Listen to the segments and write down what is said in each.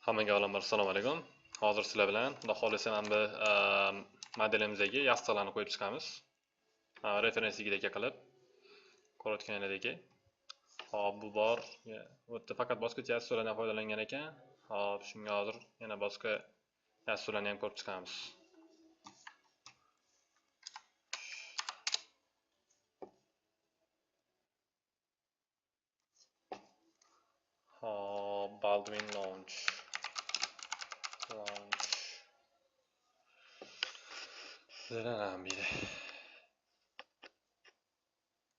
Hammaga avvalambor assalomu alaykum. Hozir sizlar bilan Xudo xohlasa mana bu modelimizdagi yostiqlarni qo'yib chiqamiz. Referensiyaga qilib ko'rayotganlaridagi. Hop, bu bor. Bu yerda faqat boshqa yostiqlardan foydalangan ekan. Hop, shunga hozir yana boshqa yostiqlarni ham ko'rib chiqamiz. Hop, Baldwin Lounge. Zeraram bir.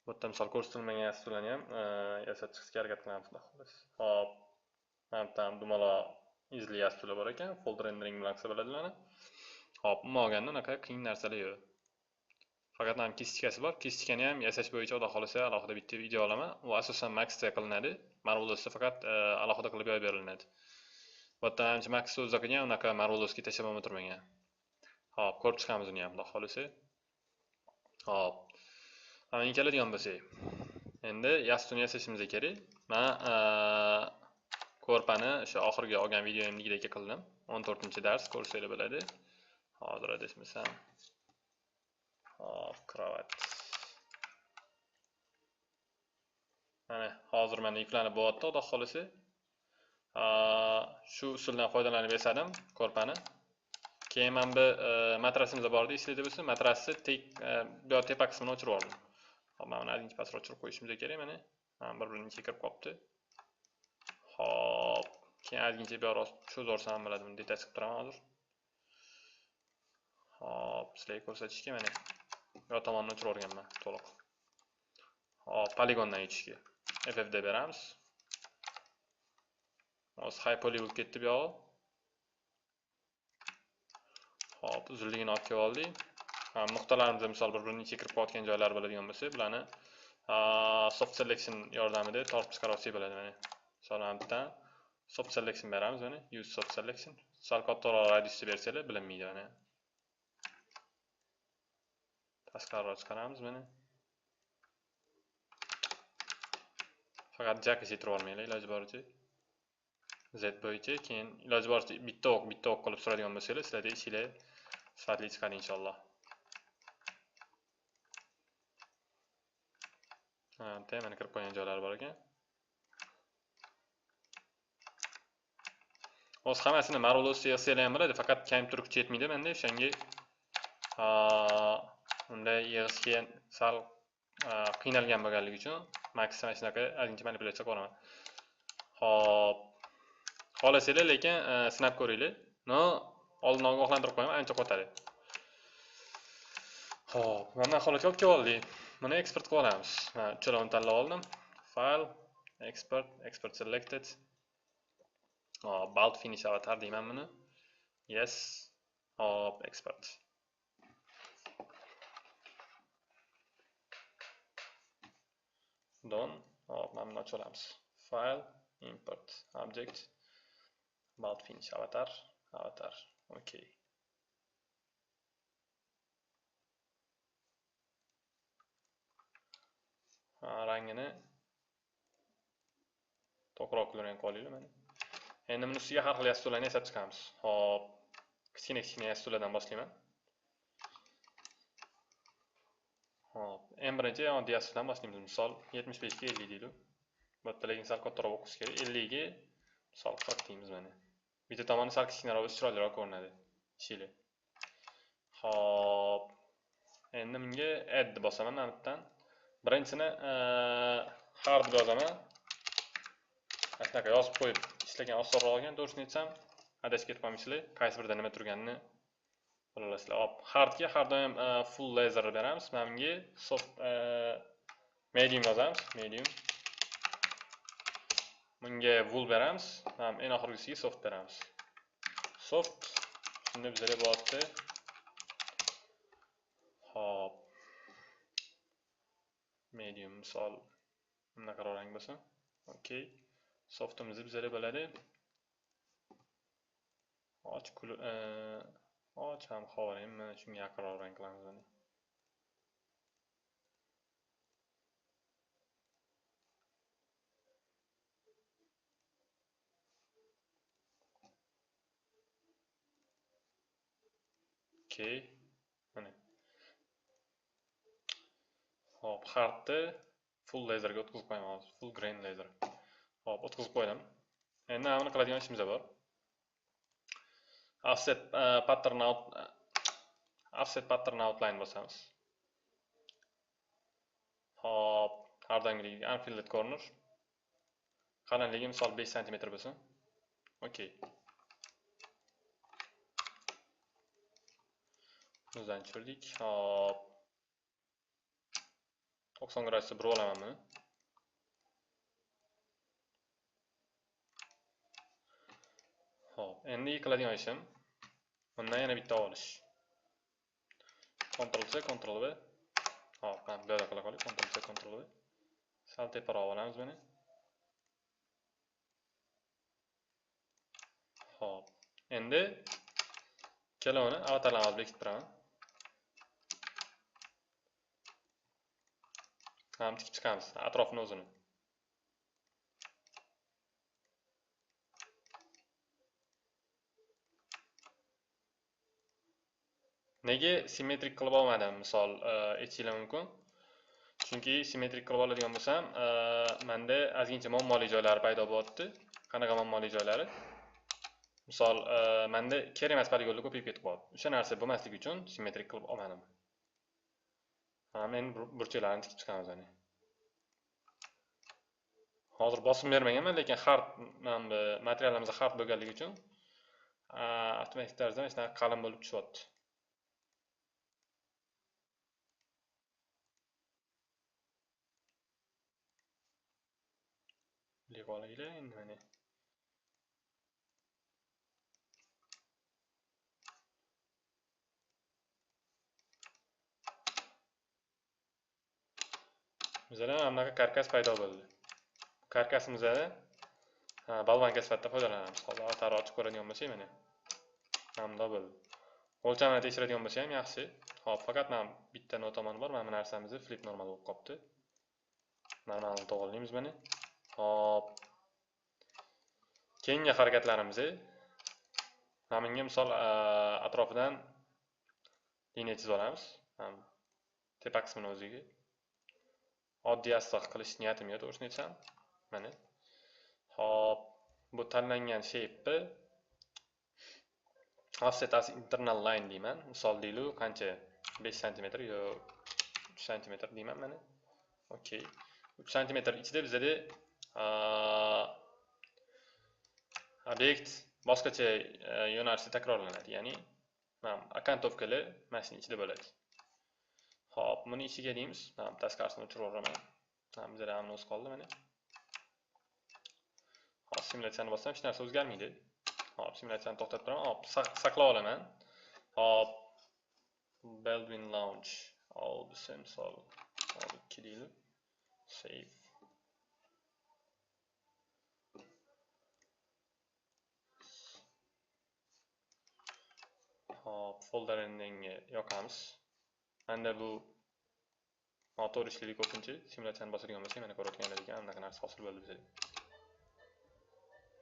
Bu yerda misol ko'rsatilmagan yostiqlarni ham yasab chiqishga harakat qilamiz, xudo xohlasa. Hop, mana dumaloq izli yostiqlar bor ekan, fold rendering bilan qilsa bo'ladi. Hop, umuman olganda unaqa qiyin narsalar yo'q. Faqat ham kistikasi bor. Kistikani ham yasash bo'yicha xudo xohlasa alohida bitta video olaman. U asosan Maxda qilinadi. Marvelos'da faqat alohida qilib yo'yib beriladi. Bu yerda ham Max o'zida ham unaqa Marvelos'ga tashlab o'tirmagan. Hop, ko'rib chiqamiz uni ham xudo xohlasa. Hop. Mana keladigan bo'lsak. Endi yastuni yasashimiz kerak. Men ko'rpani o'sha oxirgi olgan videomdagidek qildim. 14-dars ko'rsanglar bo'ladi. Hozir adashmasam. Hop, kravat. Mana hozir menda yuklanib bo'lyapti, xudo xohlasa. Shu usuldan foydalanib yasadim ko'rpani. Keyin men bu matrasimizda bor edi, esingizda bo'lsa, matrasni tek bu tepa qismini o'chirib oldim. Hop, mana uni adinchi pastroq o'chirib qo'yishimiz kerak mana. Mana bir-birini kirib qopti. Hop, keyin adinchi bu yoq cho'zorsam ham bo'ladi, buni detach qilib turaman hozir. Hop, sizlarga ko'rsatishga mana bu tomonni o'chirib olganman to'liq. Hop, poligondan yechishga FFD beramiz. Hozir high poly bo'lib ketdi bu yog'i. Hop, uzunligini olib kelib oldik. Nuqtalarimizni misol bir-birini kirib qolgan joylari bo'ladigan bo'lsa, bularni soft selection yordamida tortib chiqarib olsak bo'ladi mana. Misol bitta soft selection beramiz mana, use soft selection. Sal kattaroq radiusni bersanglar bilinmaydi mana. Tashqariroq chiqaramiz mana. Faqat jack yetirib olmaylik iloji boricha. Z bo'yicha keyin iloji boricha bitta o'q qilib suradigan bo'lsangiz, sizlarda ishinglar sifatli chiqadi inshaalloh. Mana kirib qo'ygan joylari bor ekan. O'z hammasini Marvelos'da yig'sanglar ham bo'ladi, faqat kam turib yetmaydi menda o'shanga. Unda yig'ishga sal qiynalgan bo'lganligi uchun maksimum shunaqa adinchi manipulyatsiya qilaman. Hop. Xohlasanglar lekin sinab ko'ringlar. No, oldin ogohlantirib qo'yaman, ancha qotadi. Hop, mana holatga olib keldik. Buni export qilib olamiz. Mana uchalovini tanlab oldim. File, export selected. Hop, bulk finish avatar deyman buni. Yes. Hop, export. Done. Hop, mana buni ochib olamiz. File, import, object, bulk finish avatar. Okay. Rangini to'qroq qilib qo'yaylik mana. Endi buni ustiga har xil yostiqlarni yasab chiqamiz. Hop, kichkina yostiqlardan boshlayman. Hop, eng birinchi oddiy yostiqdan boshlaymiz. Misol 75 ga 50 deylik. Bu yerda lekin sal kattaroq o'qish kerak. 50 ga misol 40 deymiz mana. Bitta tomoni sal kichkinaroq bo'lsa chiroyliroq ko'rinadi. Ishinglar. Hop. Endi bunga add bosaman bittadan. Birinchisini hard yozaman. Shunaqa yozib qo'yib ishlagan osonroq olgan, to'g'risini aytsam, adashib ketib qolmaysizlar. Qaysi birida nima turganini bilasizlar. Hop, hardga har doim full laser beramiz. Mana bunga soft medium yozamiz, medium. Bunga wool beramiz. Ham eng oxirgisiga soft beramiz. Soft shunda bizga bo'lyapti. Hop. Medium misol bunaqa rang bo'lsa. Okay. Softimiz bizga bo'ladi. Och ham xovarayim, mana shunga yaqinroq rang qilamiz buni. Okey. Mana. Hop, hardni full laserga o'tkazib qo'yaman hozir. Full grain laser. Hop, o'tkazib qo'ydim. Endi buni qiladigan ishimiz bor. Offset pattern outline bosamiz. Hop, ardangidagi unfilled corner. Qalinligi misol 5 cm bo'lsin. Okey. Bizdan tushirdik. Hop. 90 gradusda burib olaman buni. Hop, endi qiladigan ishim bundan yana bitta olish. Ctrl C, Ctrl V. Hop, mana bu yerda qila qoling. Ctrl C, Ctrl V. Sal teparoq olamiz buni. Hop. Endi kelavini avatarlarni olib bekitib turaman. Ham tikib chiqamiz atrofini o'zini. Nega simmetrik qilib olmadim? Misol aytishinglar mumkin. Chunki simmetrik qilib oladigan bo'lsam, menda ozgincha muammoli joylari paydo bo'lyapti. Qanaqa muammoli joylari? Misol, menda kerak emas poligonlar ko'payib ketib qoldi. O'sha narsa bo'lmasligi uchun simmetrik qilib olmadim. Men burchaklarini tikib chiqamiz ana. Hozir bosim bermaganman, lekin hard materialimiz hard bo'lganligi uchun avtomatik tarzda mana shunaqa qalin bo'lib tushyapti. Bilib olinglar endi mana. Bizda ham bunaqa karkas paydo bo'ldi. Karkasimizda bolvanka sifatida foydalanamiz. Hozir avatar ochib ko'radigan bo'lsak mana. Hamda bo'ldi. O'lchamini tekshiradigan bo'lsa ham yaxshi. Hop, faqat mana bitta notamoni bor. Mana bu narsamizni flip normal bo'lib qolibdi. Normalni to'g'rilaymiz buni. Hop. Keyingi harakatlarimizni mana bunga misol atrofidan liniya chizib olamiz. Tepa qismini o'ziga. Oddiy asliq qilish niyatim yo'q, to'g'risini aytsam. Mana. Hop, bu tanlangan shape offset as internal line deyman. Misol deylik, qancha 5 cm yo 3 cm deyman mana. Okey. 3 cm ichida bizda obyekt boshqacha yo'nalishda takrorlanadi. Ya'ni mana akantovkalar mana shuning ichida bo'ladi. Hop, buni ichiga deymiz. Mana taskarisini o'chirib yuboraman. Mana bizda ham o'z qoldi mana. Hop, simulyatsiyani bossam hech narsa o'zgarmaydi. Hop, simulyatsiyani to'xtatib turaman. Hop, saqlab olaman. Hop, Baldwin Launch. All the same sol. Hop, 2 deylik. Save. Hop, folderni yoqamiz. Menda bu noto'g'ri ishlaydi ko'pincha. Simulyatsiyani bosadigan bo'lsak, mana ko'rayotganlaringizga anaqa narsa hosil bo'ldi bizga.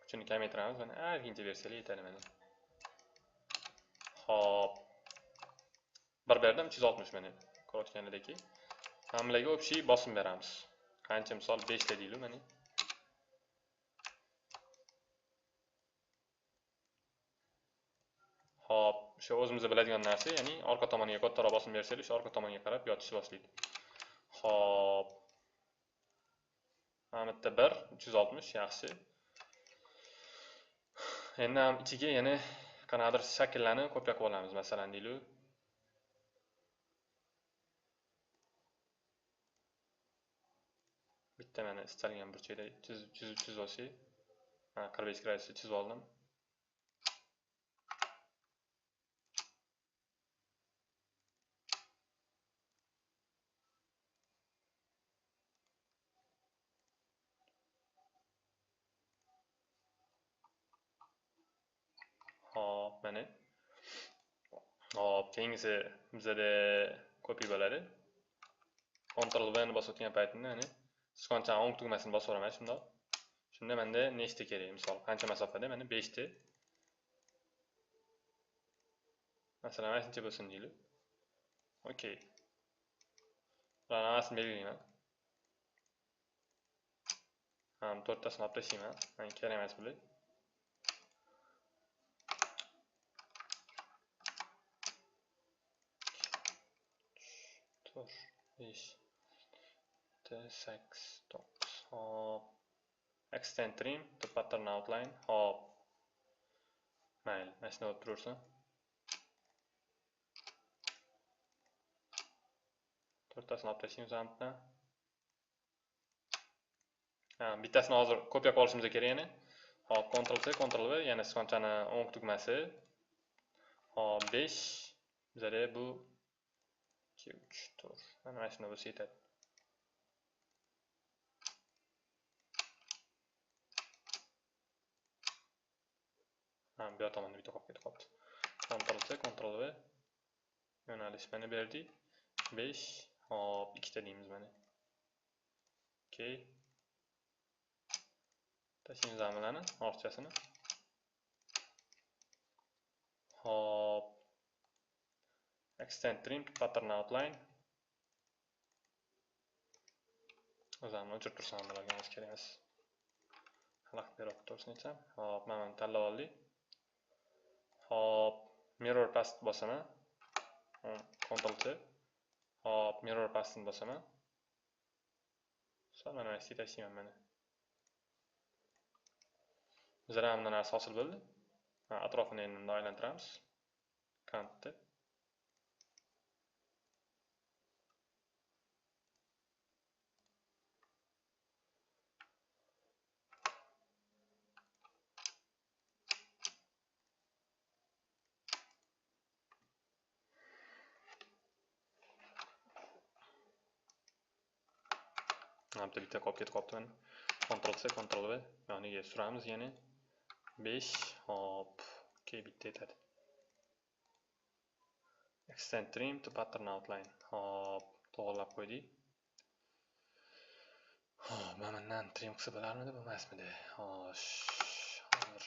Kuchini kamaytiramiz, mana ozgincha bersalar yetadi mana. Hop. Bir berdim 360 mana. Ko'rayotganlaringki. Hamlaga общий bosim beramiz. Qancha misol 5 ta deylik mana. Hop, o'sha o'zimizga biladigan narsa, ya'ni orqa tomoniga kattaroq bosim bersangiz, o'sha orqa tomoniga qarab yotishni boshlaydi. Hop. Mana bitta 1 360 yaxshi. Endi ham ichiga yana qanaqadir shakllarni kopiya qilib olamiz, masalan deylik. Bitta mana istalgan burchakda chizib olsak, mana 45 gradusda chizib oldim. Hop, mana. Hop, keyingisi bizda kopiya bo'ladi. Ctrl V ni bosayotgan paytimda mana sichqonchaning o'ng tugmasini bosib olaman shundoq. Shunda menda nechta kerak? Misol, qancha masofada? Mana 5 ta. Masalan, mana shuncha bo'lsin deylik. Okey. Bularni hammasini belgilayman. To'rttasini olib tashlayman. Menga kerak emas bular. 4, 5, 6, 9. Hop. Extend trim to pattern outline. Hop. Mayli, mana shunday bo'lib turaversin. To'rttasini olib tashlaymiz ham. Bittasini hozir kopiya qilib olishimiz kerak yana. Hop, Ctrl C, Ctrl V, yana sichqonchani o'ng tugmasi. Hop, 5. Bizga bu 2, 3, 4. Mana shunday bo'lsa yetadi. Bu yoq tomonda bitta qolib ketdi. Ctrl C, Ctrl V. Yo'nalish mana berdik. 5. Hop, 2 ta deymiz mana. Okey. Tashlaymiz bularni orchasini. Hop. Extend trim to pattern outline. O'zimni o'chirib tursam bularga hech kerak emas. Xalaq berib tursin aytsam. Hop, mana buni tanlab oldik. Hop, mirror path bosaman. Ctrl C. Hop, mirror pathni bosaman. Sal mana shu tashlayman mana. Bizlar ham narsa hosil bo'ldi. Atrofini endi aylantiramiz. Kantni. Bitta qolib ketibdi mana. Ctrl C, Ctrl V. Yoniga suramiz yana. 5. Hop. Okey, bitta yetadi. Extend trim to pattern outline. Hop, to'g'rilab qo'ydik. Hop, mana bundan trim qilsa bo'larmidi, bo'lmasmidi? Xo'sh. Hozir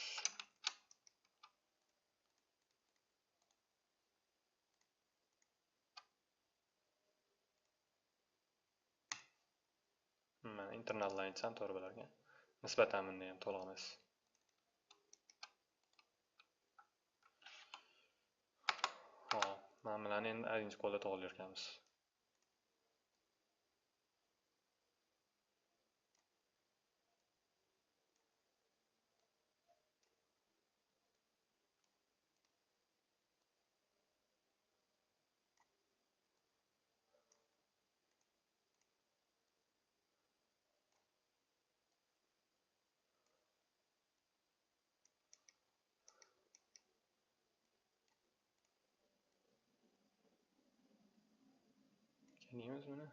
mana internal lines ham to'g'ri bo'lar ekan. Nisbatan bunda ham to'liq emas. Hop, mana bularni endi birinchi qo'lda to'g'rilayotganmiz. Deymiz buni.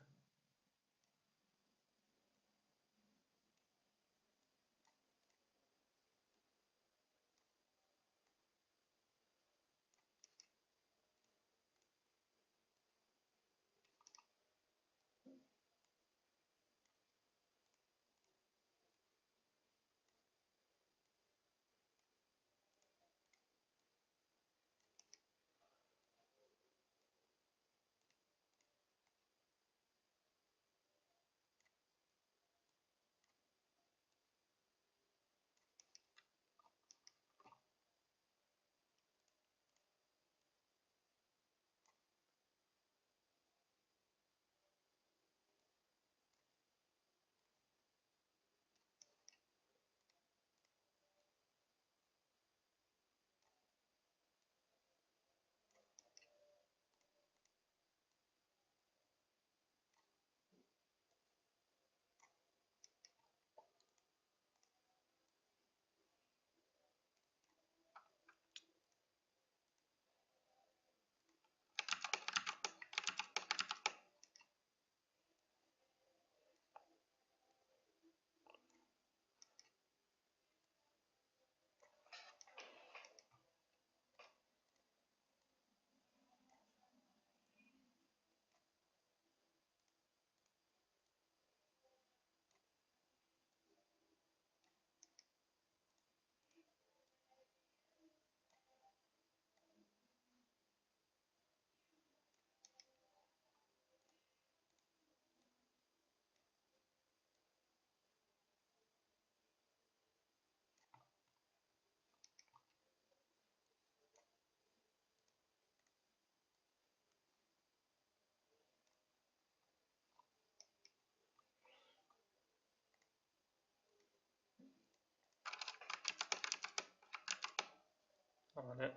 Mana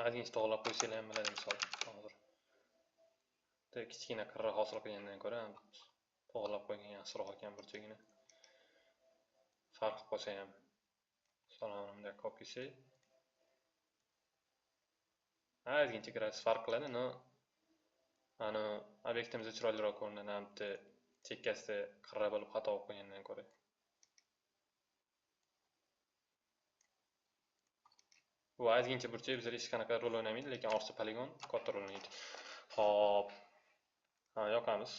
ozgincha to'g'rilab qo'ysanglar ham bo'ladi misol hozir. Kichkina qirra hosil qilgandan ko'ra to'g'rilab qo'ygan yaxshiroq ekan burchagini. Farq qilib qolsa ham. Salomni bunday qilib kelsak. Ozgincha gradus farq qiladi, no ana obyektimizda chiroyliroq ko'rinadi, hamda chekkasida qirra bo'lib xato bo'lib qo'ygandan ko'ra. Bu ozgincha burchak bizlar hech qanaqa rol o'ynamaydi, lekin ortiqcha poligon katta rol o'ynaydi. Xo'p. Yoqamiz.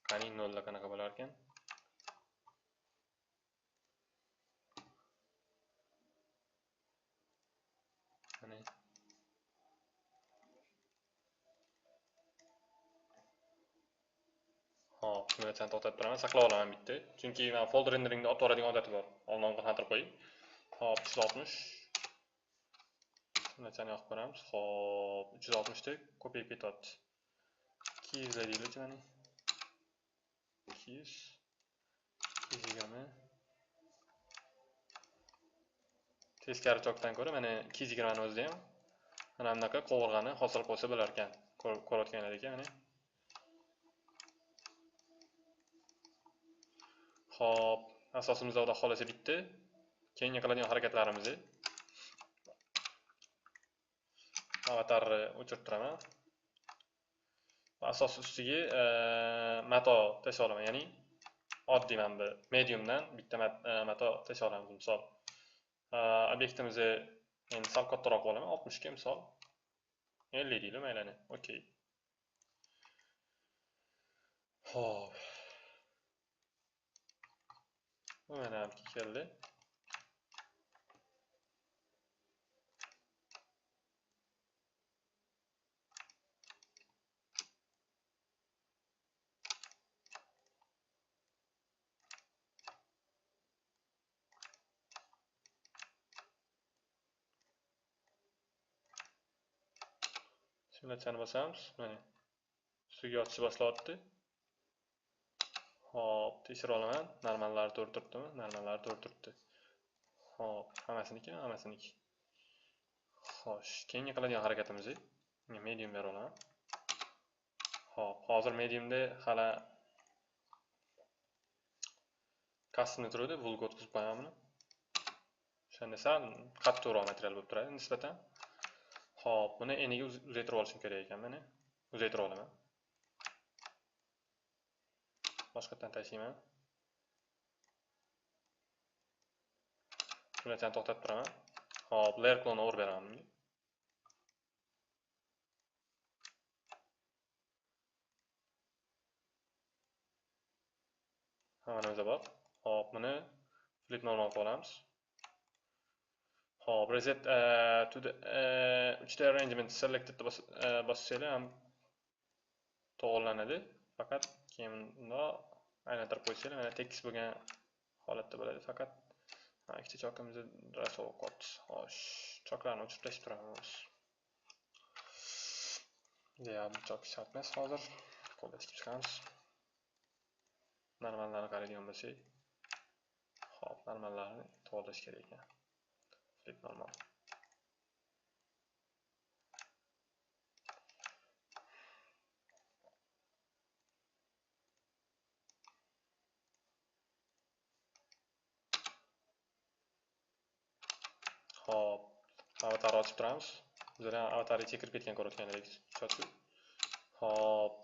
Qani 0 da qanaqa bo'lar ekan? Mana hop, shuni to'xtatib turaman, saqlab olaman bitta. Chunki men folder renderingda olib boradigan odatim bor. Oldin qilib qo'yib. Hop, 360. Shuni yoqib ko'ramiz. Hop, 360 da ko'payib ketyapti. 200 deylik mana. 200 220. Teskari chokdan ko'ra mana 220 ni o'zida ham mana bunaqa qovurg'ani hosil qilsa bo'lar ekan. Ko'rayotganlaringiz mana. Hop, asosimiz Xudo xolasa bitti. Keyingi qiladigan harakatlarimiz avatarni o'chirib turaman. Asos ustiga mato tashlab olaman, ya'ni oddiy mana bu mediumdan bitta mato tashlab olamiz misol. Obyektimizni endi sal kattaroq olaman, 60 ga misol 50 deylik maylani. Okey. Hop. Mana ham keldi. Simulyatsiyani bosamiz. Mana ustiga yotish boshlayapti. Hop, tekshirib olaman. Normallari to'g'ri turibdimi? Normallari to'g'ri turibdi. Hop, hammasiniki. Xo'sh, keyingi qiladigan harakatimiz medium bera olaman. Hop, hozir mediumda hali custom turadi, vulga o'tkazib qo'yaman buni. O'shanda sal qattiqroq material bo'lib turadi nisbatan. Hop, buni eniga uzaytirib olishim kerak ekan, mana. Uzaytirib olaman. Boshqatdan tashlayman. Shuni to'xtatib turaman. Hop, layer clone urib beraman bunga. Hammamiz bor. Hop, buni flip normal qilamiz. Hop, reset to the 3D arrangement selected bossanglar ham to'g'rilanadi. Faqat keyin bunda aylantirib qo'ysanglar mana tekis bo'lgan holatda bo'ladi. Faqat ikkita chokimizni rasov qilamiz. Xo'sh, choklarni o'chirib tashlab turamiz. Ya, bu chok shart emas hozir. Qo'lda tikib chiqamiz. Normallarni qaraydigan bo'lsak, hop, normallarni to'g'rilash kerak ekan. Flip normal. Hop, avatar ochib turamiz. Bizlar ham avatarga chekirib ketgan ko'rayotganlaringiz cho'chib. Hop.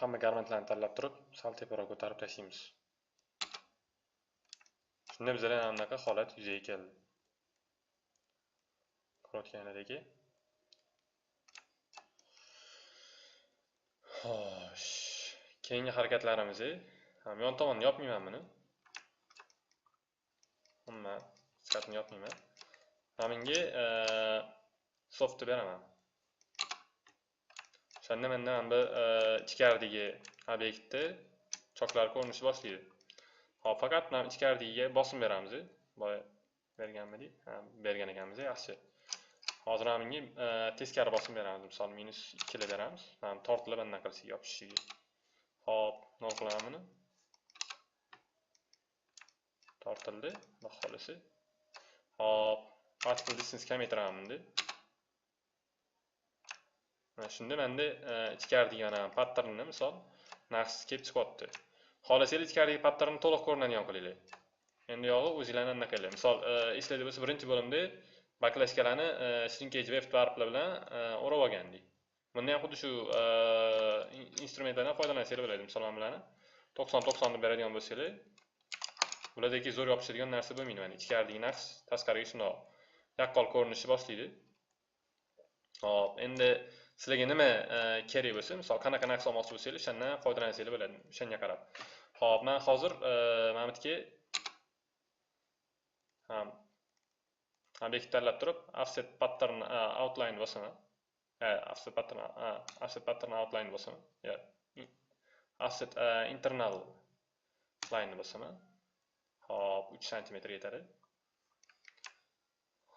Hamma garmentlarni tanlab turib, sal teparoq ko'tarib tashlaymiz. Shunda bizlar ham bunaqa holat yuzaga keldi. Ko'rayotganlaringiz. Xo'sh. Keyingi harakatlarimiz yon tomonni yopmayman buni. Umuman skatni yopmayman. Menga softni beraman. Shunda menda bu ichkaridagi obyektda choklar ko'rinishi boshlaydi. Hop, faqat mana ichkaridagiga bosim beramiz. Boya berganmidik? Ha, bergan ekanmiz, yaxshi. Hozir menga teskari bosim beramiz. Misol -2 ga beramiz. Mana tortilib bundan qilsa yopishishiga. Hop, nol qilaman buni. tortildi. Xudo xolisi. Hop, particle distance kamaytiraman. Mana shunda menda ichkaridagi mana patternni misol naqshsiz kelib chiqyapti. Xohlasangiz ichkaridagi patternni to'liq ko'rinadigan qilinglar. Endi yog'i o'zingizlarning anaqa misol eslaydi bo'lsa, birinchi bo'limda baklashkalarni shrinkage weft varplar bilan o'rab olgandik. Bunda ham xuddi shu instrumentlardan foydalansanglar bo'ladi. Misol men bularni 90-90 deb beradigan bo'lsanglar, bulardagi zo'r yopishadigan narsa bo'lmaydi. Mana ichkaridagi naqsh tashqariga shundoq yaqqol ko'rinishni boshlaydi. Hop, endi sizlarga nima kerak bo'lsa, misol qanaqa naqsh olmoqchi bo'lsangiz, o'shandan foydalansanglar bo'ladi. O'shanga qarab. Hop, men hozir mana bu yerga obyekt tanlab turib, offset pattern outline bosaman. Offset pattern outline bosaman. Offset internal line bosaman. Hop, 3 cm yetadi.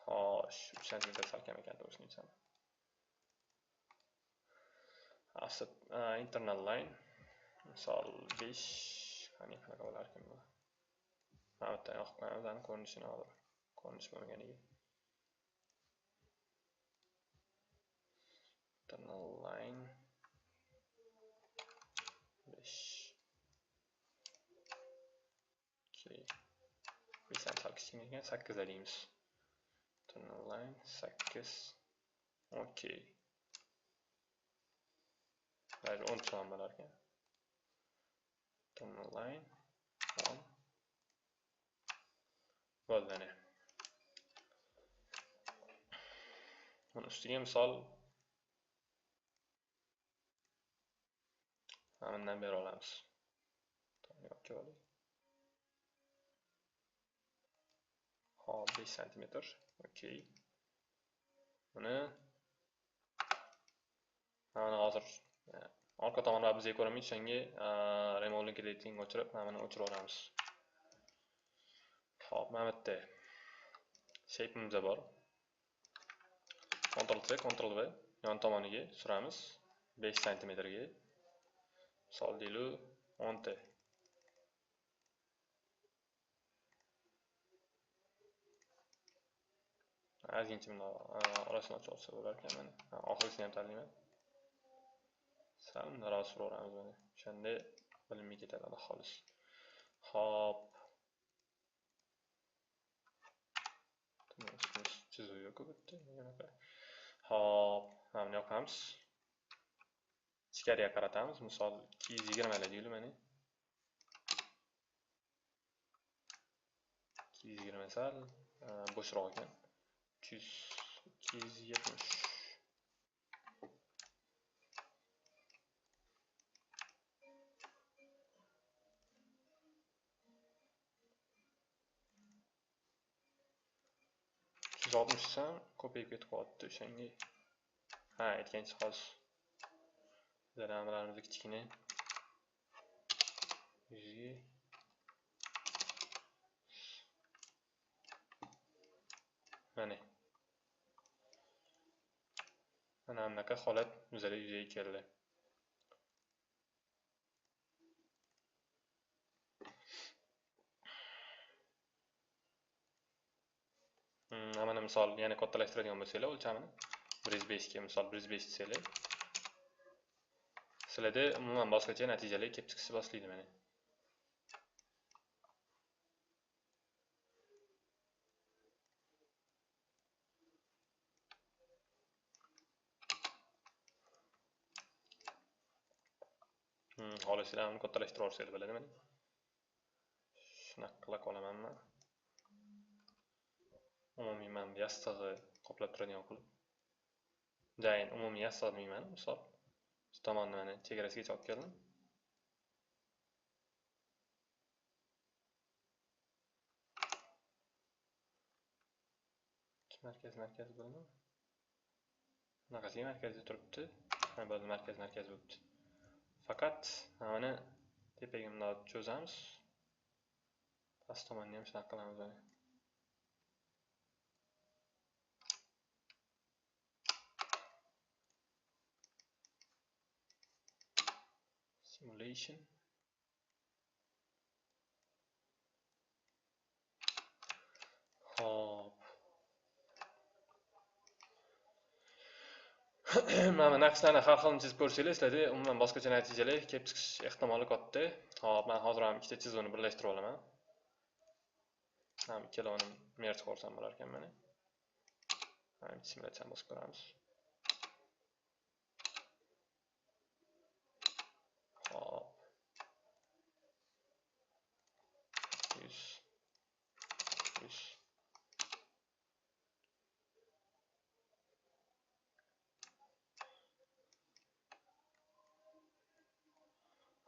Xo'sh, 3 cm salkam ekan, to'g'risini aytsam. Offset internal line misol 5 qanaqa bo'lar ekan bu? Mana bu yerdan yoqib qo'yamiz, ko'rinishini hozir. Ko'rinish bo'lganiga. Internal line 5. Okay. Biz ham kichkina 8 deymiz. Internal line 8. Okay. Mayli 10 ham bo'lar ekan. Internal line 10. Bo'ldi. Buni ustiga misol bundan beri olamiz. Hop, 5 cm. Okay. Buni mana hozir orqa tomonda bizga ko'rinmaydi, shunga remove linkini o'chirib, mana o'chirib olamiz. Hop, mana bu yerda shape'imiz bor. Ctrl C, Ctrl V yon tomoniga suramiz 5 cm ga. Misol deylik 10 ta. Ozgincha buni orasini ochib olsa bo'lar ekan mana. Oxirisini ham tanlayman. Sal naroz suraveramiz mana. O'shanda bilinmay ketadi xolos. Hop. Chizuv yo'q bu yerda. Hop, mana buni yoqamiz. Ichkariga qaratamiz. Misol 220 deylik mana. 220 sal bo'shroq ekan. 270. Ham ko'payib ketib qoldi o'shanga. Ha, aytgancha hozir. Zaramlarimiz kichkina. Yuziga. Mana. Mana bunaqa holat yuzaga keldi. Mana misol yana kattalashtiradigan bo'lsanglar o'lchamini 105 ga misol 105 desanglar, sizlarda umuman boshqacha natijalar kelib chiqishni boshlaydi mana. Xohlasalar uni kattalashtirib olsangiz bo'ladi mana. Shunaqa qila qolamanmi? Umumiy men yastig'i qoplab turadigan qilib. Jayin umumiy yastig' deyman, misol. Shu tomonni mana chegarasigacha olib keldim. Markaz bo'ldi. Bunaqasiga markazda turibdi. Mana bo'ldi, markaz bo'libdi. Faqat mana tepaga bundoq cho'zamiz. Past tomonni ham shunaqa qilamiz mana. Simulation. mana naqshlarni har xilini chizib ko'rsanglar, sizlarda umuman boshqacha natijalar kelib chiqish ehtimoli katta. Hop, men hozir ham ikkita chizuvni birlashtirib olaman. Ham ikkalovini merge qilsam bo'lar ekan mana. Ham simulyatsiyani bosib ko'ramiz. Hop. 100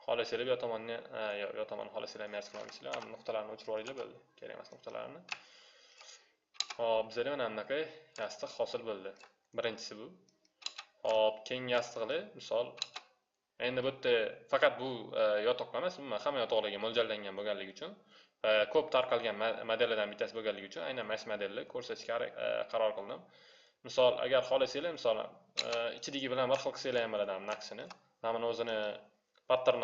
xolasizlar bu tomonni, yo'q, bu tomonni xolasizlar merge qilamisizlar. Ham nuqtalarni o'chirib olinglar bo'ldi. Kerak emas nuqtalarni. Hop, bizlar mana bunaqa yostiq hosil bo'ldi. Birinchisi bu. Hop, keyingi yostiqlar, misol endi bu yerda faqat bu yotoqqa emas, umuman hamma yotoqlarga mo'ljallangan bo'lganligi uchun, ko'p tarqalgan modellardan bittasi bo'lganligi uchun aynan mana shu modelni ko'rsatishga qaror qildim. Misol, agar xohlasanglar, misol ichidagi bilan bir xil qilsanglar ham bo'ladi naqshini. Mana o'zini pattern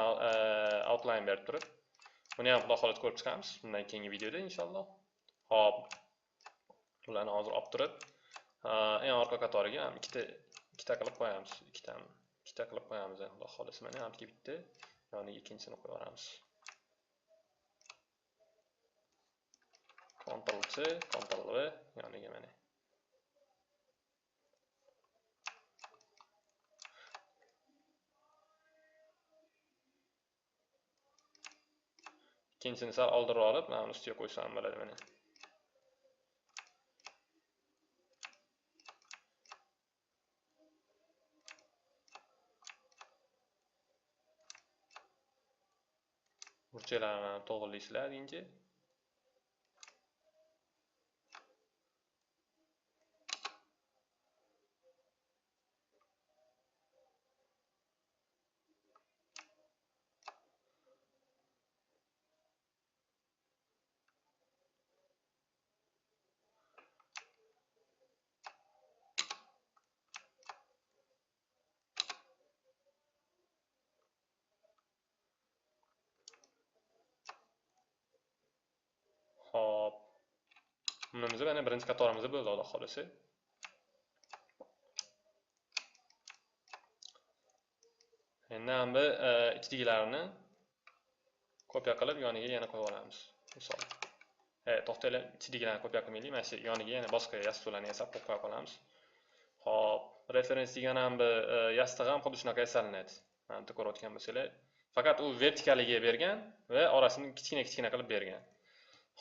outline berib turib, buni ham xudo xohlasa ko'rib chiqamiz bundan keyingi videoda inshaalloh. Hop, ularni hozir olib turib, eng orqa qatoriga ham ikkita qilib qo'yamiz. Ikkita qilib qo'yamiz, xudo xohlasa. Mana hamki bitta, yoniga ikkinchisini qo'yib yuboramiz. Ctrl C, Ctrl V, yoniga mana. Ikkinchisini sal oldirib olib, mana uni ustiga qo'ysam bo'ladi mana. Burchaklarni to'g'rilaysizlar deyincha. Hop. Bunimiz mana birinchi qatorimiz bo'ldi, xudo xolasa. Endi ham bu ichdagilarni kopiya qilib yoniga yana qo'yib olamiz. Misol. To'xtanglar, ichdagilarni kopiya qilmaylik, mana shu yoniga yana boshqa yostiqlarni yasab qo'yib qo'yamiz. Hop, reference degan ham bu yostiq ham xuddi shunaqa yasalinadi. Mana bu ko'rayotgan bo'lsanglar, faqat u vertikaliga bergan va orasini kichkina qilib bergan.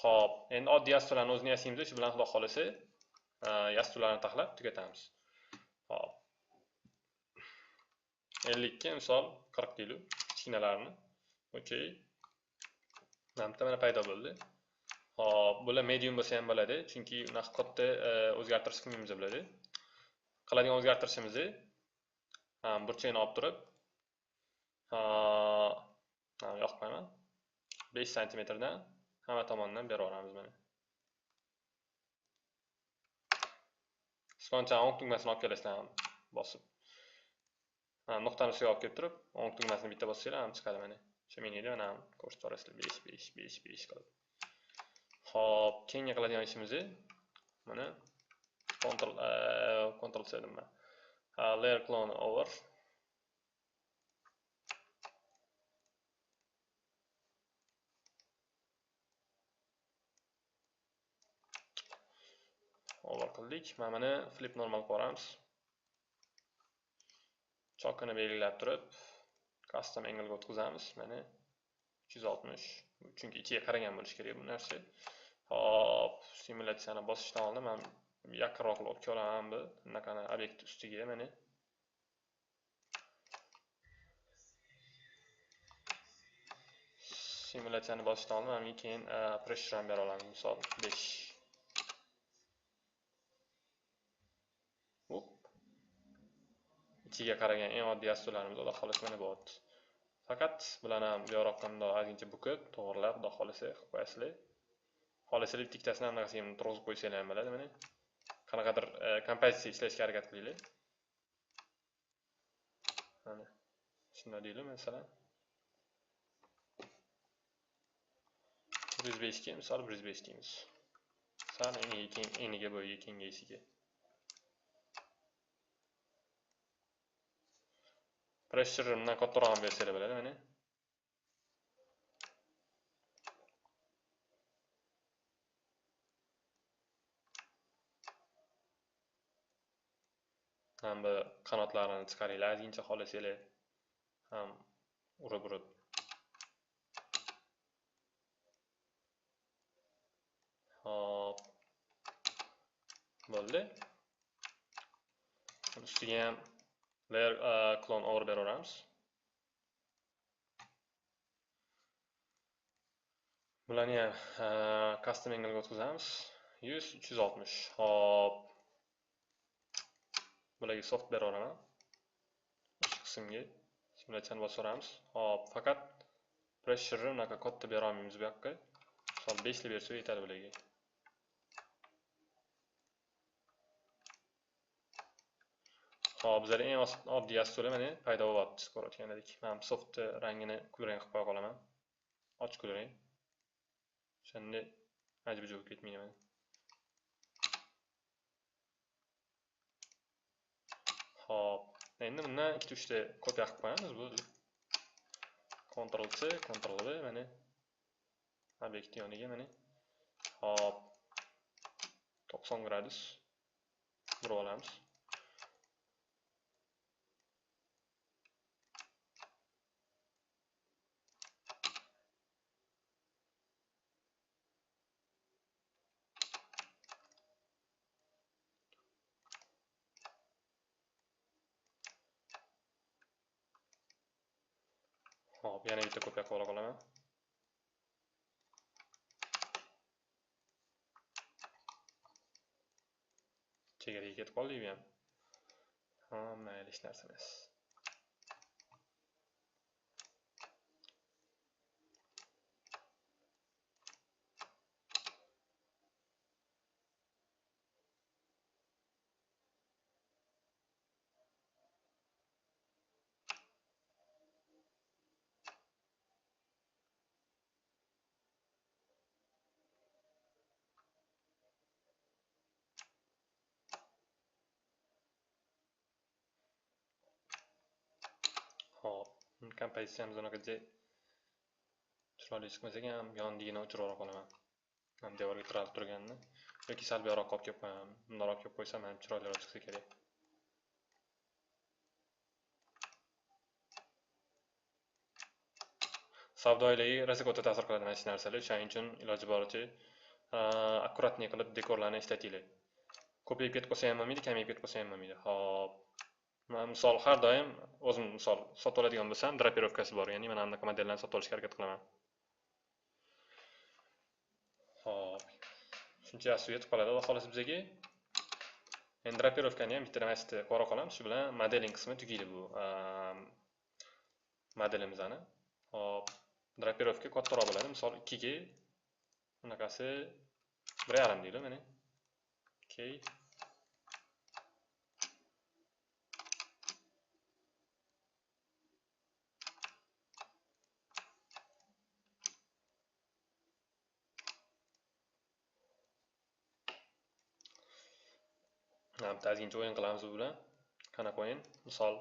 Hop, endi oddiy yostiqlarni o'zini yasaymiz, shu bilan xudo xolasa yostiqlarni taxlab tugatamiz. Hop. 50 ga misol 40 deylik, kichkinalarni. Okey. Mana paydo bo'ldi. Hop, bular medium bo'lsa ham bo'ladi, chunki unaqa katta o'zgartirish qilmaymiz bo'ladi. Qiladigan o'zgartirishimiz burchakni olib turib, yo'q qo'yaman. 5 cm dan hamma tomondan berib olamiz mana. Siz o'ng tugmasini olib kelasizlar bosib. Nuqtani ustiga olib kelib turib, o'ng tugmasini bitta bossanglar ham chiqadi mana. Shu menida mana ko'rsatib borasizlar 5 qilib. Hop, keyingi qiladigan ishimiz mana Ctrl C nima? Layer clone over. Over qildik. Mana flip normal ko'ramiz. Chokini belgilab turib, custom angle ga o'tkazamiz. Mana 360. Chunki ichiga qaragan bo'lish kerak bu narsa. Hop, simulyatsiyani bosishdan oldin men yaqinroq olib kelaman bu bunaqani obyekt ustiga mana. Simulyatsiyani bosishdan oldin men keyin pressure ham bera olaman, misol 5. Hop. Ichiga qaragan eng oddiy yostiqlarimiz xudo xolasa mana bu. Faqat bularni ham yo'roqqanda ozgincha bukib, to'g'rilab, xudo xolasa qilib qo'yasizlar. Xolasizlar ikkitasidan ham narsaga turg'izib qo'ysanglar ham bo'ladi mana. Qanaqadir kompozitsiya ishlashga harakat qilinglar. Mana shunday deylik masalan. 105 ga misol 105 deymiz. Sal eniga bo'yiga kengayishiga. Pressure'imdan kattaroq bersanglar bo'ladi, mana. Ham bu qanotlarini chiqaringlar, ozgincha xohlasanglar ham urib-urib. Hop. Bo'ldi. Ustiga ham layer clone over beraveramiz. Bularni ham custom angle ga o'tkazamiz. 100 360. Hop. Bularga soft beraveraman. O'sha qismga simulyatsiyani bosib Hop, faqat pressure unaqa katta bera olmaymiz bu yoqqa. Misol 5 ta bersak yetadi bularga. Hop, bizlar eng oddiy asuli mana paydo bo'lyapti, ko'rayotgandek. Men soft rangini kulrang qilib qo'ya qolaman. Och kulrang. Shunda majbur bo'lib ketmayman. Hop, endi bundan 2-3 ta kopiya qilib qo'yamiz bu. Ctrl C, Ctrl V mana. Obyekt yoniga mana. Hop. 90 gradus burib olamiz. Hop, yana bitta kopiya qilib olaman. Chegaraga ketib qoldik bu ham. Ha, mayli hech narsa emas. Hop, kompozitsiyamiz unaqa chiroyli chiqmasa ham yondigini o'chirib qolaman. Ham devorga tiralib turganini yoki salbiyroq olib kelib qo'yaman. Bundoq olib kelib qo'ysam ham chiroyliroq chiqsa kerak. Savdoyilarga rosa katta ta'sir qiladi mana shu narsalar. Shuning uchun iloji boricha akkuratni qilib dekorlarni ishlatinglar. Ko'payib ketib qolsa ham bo'lmaydi, kamayib ketib qolsa ham bo'lmaydi. Hop. Men misol har doim o'zim misol sotib oladigan bo'lsam, drapirovkasi bor, ya'ni mana bunaqa modellarni sotib olishga harakat qilaman. Hop. Shuncha suv yetib qoladi, xudo xolasa bizga. Endi drapirovkani ham bitta narsani qora qolamiz. Shu bilan modeling qismi tugaydi bu modelimizni. Hop. Drapirovka kattaroq bo'ladi. Misol 2 ga bunaqasi 1.5 deydi mana. Okay. Tazgincha o'yin qilamiz bu bilan. Qanaqa o'yin? Misol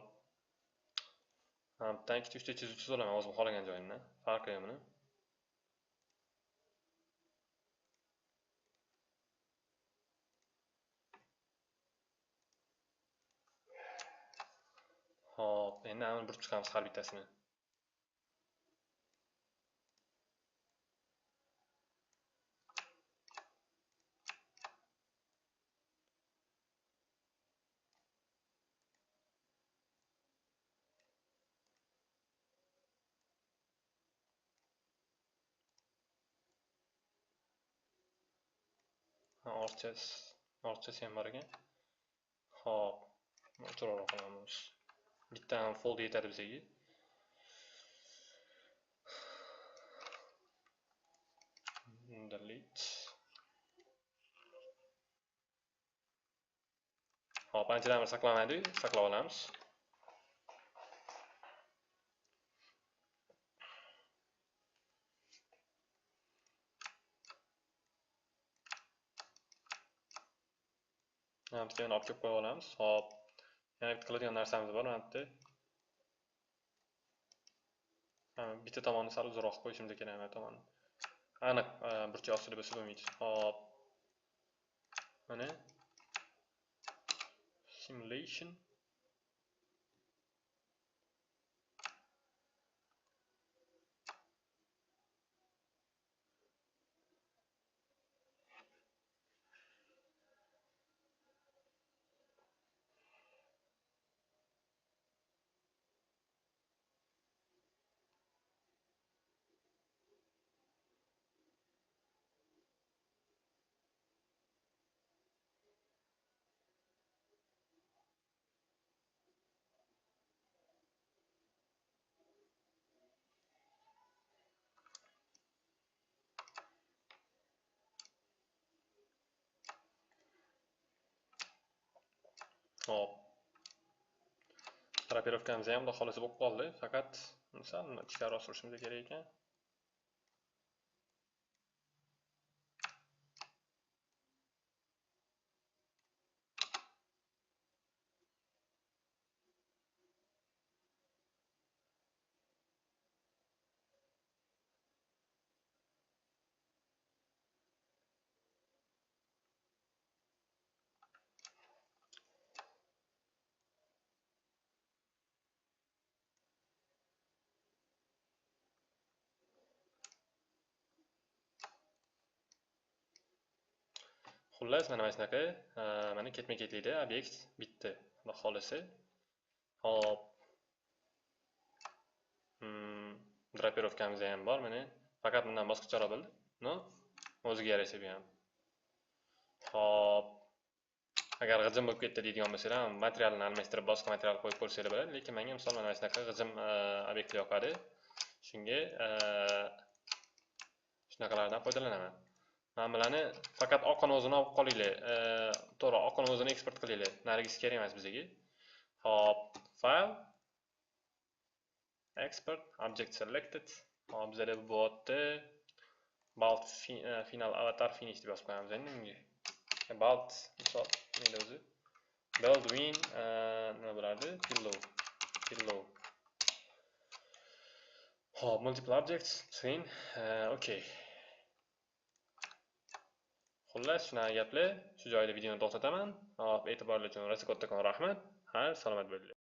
tank 2-3 ta chizib olaman o'zim xohlagan joyimdan. Farqi yo'q buni. Hop, endi uni burib chiqamiz har bittasini. Orchasi ham bor ekan. Hop, o'chirib qo'yamiz. Bitta ham fold yetadi bizga. Delete. Hop, anchadan bir saqlanadi, saqlab olamiz. Yana bitta olib kelib qo'ya olamiz. Hop. Yana bitta qiladigan narsamiz bor, mana bitta. bitta tomonni sal uzoqroq qo'yishimiz kerak, mana tomonni. Aniq burchak ostida bo'lsa bo'lmaydi. Hop. Mana simulation. Hop. Drapirovkamiz ham xudo xolisa bo'lib qoldi. Faqat sal ichkariroq surishimiz kerak ekan. Xullas, mana shunaqa, mana ketma-ketlikda obyekt bitdi. Xudo xolisa. Hop. Drapirovkamiz ham bor, mana. Faqat bundan boshqacharoq bo'ldi. No, o'ziga yarasha bu ham. Hop. Agar g'ijim bo'lib ketdi deydigan bo'lsalar, materialni almashtirib boshqa material qo'yib ko'rsanglar bo'ladi, lekin menga misol mana shunaqa g'ijim obyekt yoqadi. Shunga shunaqalardan foydalanaman. Men bularni faqat oqini o'zini olib qolinglar. To'g'ri, oqini o'zini eksport qilinglar. Narigisi kerak emas bizga. Hop, file export object selected. Hop, bizda bu bo'lyapti. Build final avatar finish deb yozib qo'yamiz endi bunga. Build misol nima o'zi? Build win nima bo'lardi? Pillow. Hop, multiple objects screen. Okay. Xullas, shunaqa gaplar. Shu joyda videoni to'xtataman. Hop, e'tiborlar uchun kattakon rahmat. Salomat bo'linglar.